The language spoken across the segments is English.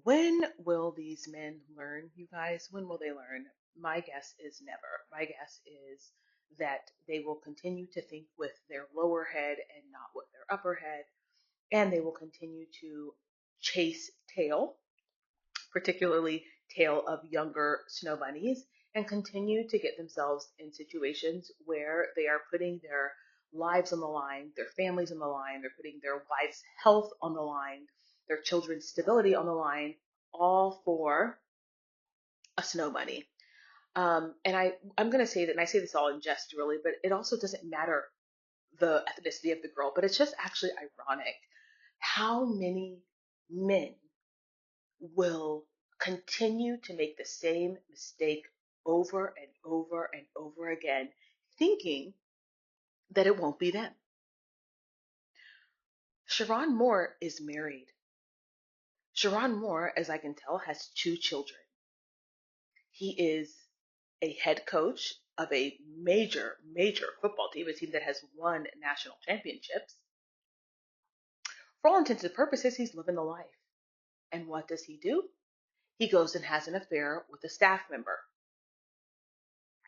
When will these men learn, you guys? When will they learn? My guess is never. My guess is that they will continue to think with their lower head and not with their upper head, and they will continue to chase tail, particularly tail of younger snow bunnies, and continue to get themselves in situations where they are putting their lives on the line, their families on the line, they're putting their wives' health on the line, their children's stability on the line, all for a snow bunny. I'm going to say that, and I say this all in jest really, but it also doesn't matter the ethnicity of the girl, but it's just actually ironic how many men will continue to make the same mistake over and over and over again, thinking that it won't be them. Sherrone Moore is married. Sherrone Moore, as I can tell, has two children. He is a head coach of a major, major football team, a team that has won national championships. For all intents and purposes, he's living the life. And what does he do? He goes and has an affair with a staff member.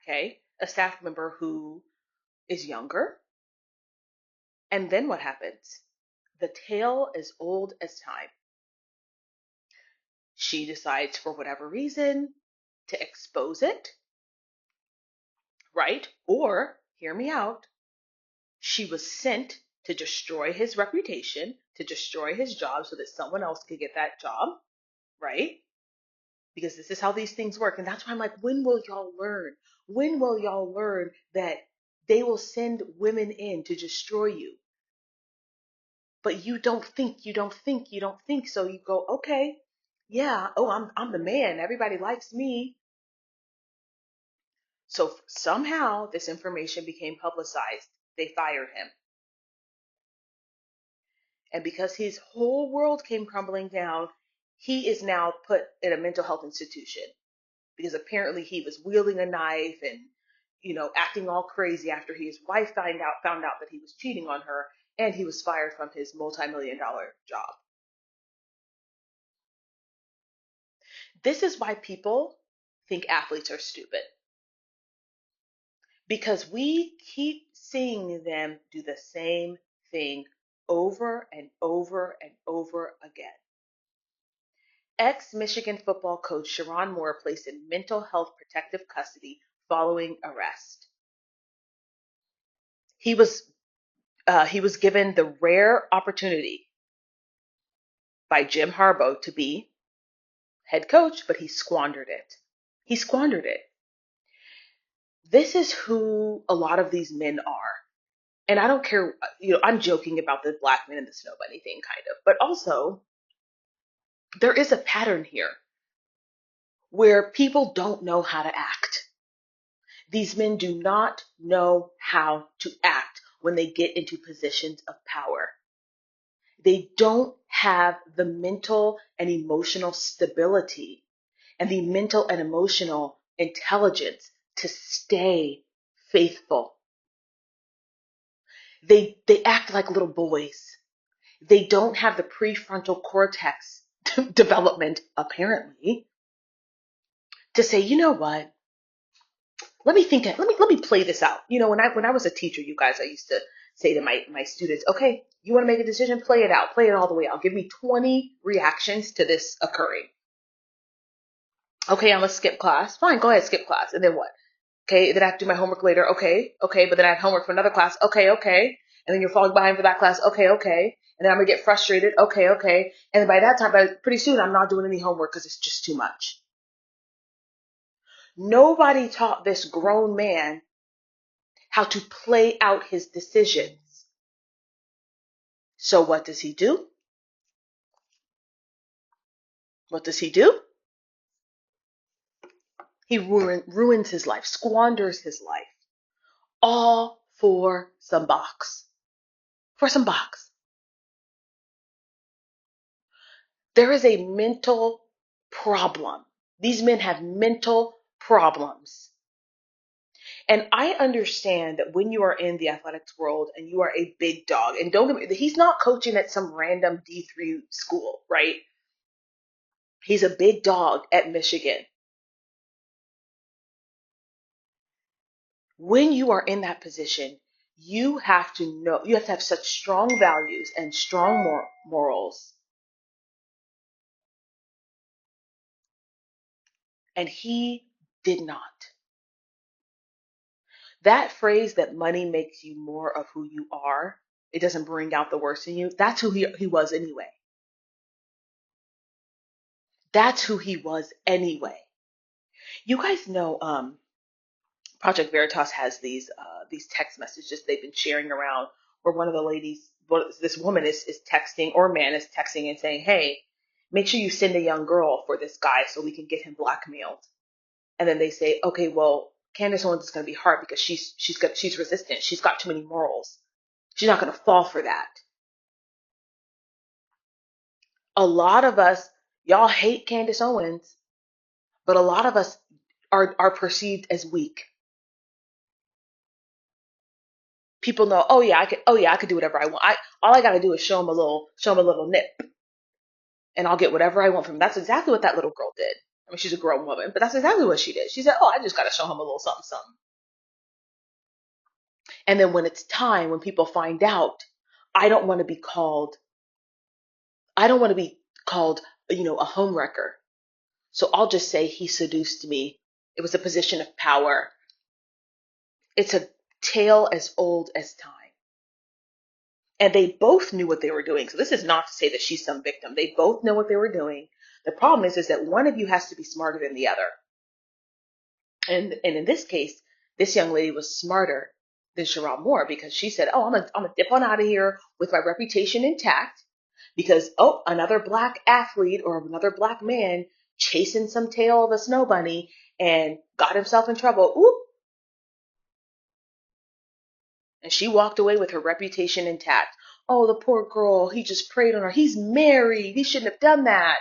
Okay? A staff member who is younger. And then what happens? The tale is old as time. She decides, for whatever reason, to expose it, right? Or, hear me out, she was sent to destroy his reputation, to destroy his job so that someone else could get that job, right? Because this is how these things work. And that's why I'm like, when will y'all learn? When will y'all learn that they will send women in to destroy you? But you don't think, you don't think, you don't think. So you go, okay, yeah, oh, I'm the man. Everybody likes me. So somehow this information became publicized. They fired him. And because his whole world came crumbling down, he is now put in a mental health institution because apparently he was wielding a knife and, acting all crazy after his wife found out that he was cheating on her, and he was fired from his multi-million-dollar job. This is why people think athletes are stupid, because we keep seeing them do the same thing over and over and over again. Ex-Michigan football coach Sherrone Moore placed in mental health protective custody following arrest. He was given the rare opportunity by Jim Harbaugh to be head coach, but he squandered it. He squandered it. This is who a lot of these men are. And I don't care, I'm joking about the black men and the snow bunny thing, kind of, but also there is a pattern here where people don't know how to act. These men do not know how to act when they get into positions of power. They don't have the mental and emotional stability and the mental and emotional intelligence to stay faithful. They act like little boys. They don't have the prefrontal cortex development, apparently, to say, you know what? Let me think. Let me play this out. When I was a teacher, you guys, I used to say to my students, okay, you want to make a decision, play it out, play it all the way out. Give me 20 reactions to this occurring. Okay, I'm gonna skip class. Fine, go ahead, skip class. And then what? Okay, then I have to do my homework later. Okay, okay, but then I have homework for another class. Okay, okay. And then you're falling behind for that class. Okay, okay. And then I'm gonna get frustrated. Okay, okay. And then by that time, pretty soon, I'm not doing any homework because it's just too much. Nobody taught this grown man how to play out his decisions. So what does he do? What does he do? He ruins his life, squanders his life, all for some box. For some box. There is a mental problem. These men have mental problems. And I understand that when you are in the athletics world and you are a big dog, and don't get me, he's not coaching at some random D3 school, right? He's a big dog at Michigan. When you are in that position, you have to know, you have to have such strong values and strong morals. And he did not. That phrase that money makes you more of who you are, it doesn't bring out the worst in you. That's who he was anyway. That's who he was anyway. You guys know, Project Veritas has these text messages they've been sharing around where one of the ladies, well, this woman is texting, or man is texting and saying, hey, make sure you send a young girl for this guy so we can get him blackmailed. And then they say, okay, well, Candace Owens is going to be hard because she's resistant. She's got too many morals. She's not going to fall for that. A lot of us, y'all hate Candace Owens, but a lot of us are perceived as weak. People know, oh yeah, I could do whatever I want. All I got to do is show him a little nip, and I'll get whatever I want from him. That's exactly what that little girl did. I mean, she's a grown woman, but that's exactly what she did. She said, oh, I just got to show him a little something, something. And then when it's time, when people find out, I don't want to be called, I don't want to be called, a homewrecker. So I'll just say he seduced me. It was a position of power. It's a tale as old as time. And they both knew what they were doing. So this is not to say that she's some victim. They both know what they were doing. The problem is that one of you has to be smarter than the other. And in this case, this young lady was smarter than Sherrone Moore because she said, oh, I'm gonna dip on out of here with my reputation intact because, oh, another black athlete or another black man chasing some tail of a snow bunny and got himself in trouble. Oop. And she walked away with her reputation intact. Oh, the poor girl. He just preyed on her. He's married. He shouldn't have done that.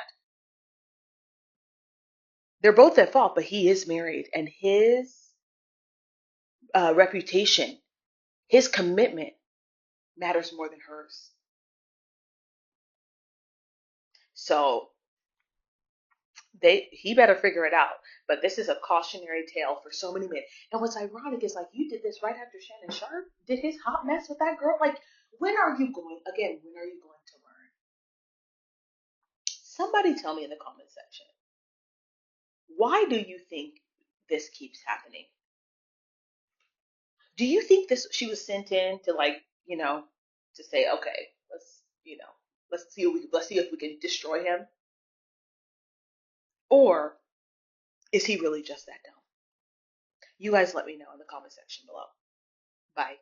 They're both at fault, but he is married. And his reputation, his commitment matters more than hers. So he better figure it out. But this is a cautionary tale for so many men. And what's ironic is like you did this right after Shannon Sharp did his hot mess with that girl. Like, when are you going again? When are you going to learn? Somebody tell me in the comment section. Why do you think this keeps happening? Do you think this she was sent in to to say, okay, let's see if we can destroy him? Or is he really just that dumb? You guys let me know in the comment section below. Bye.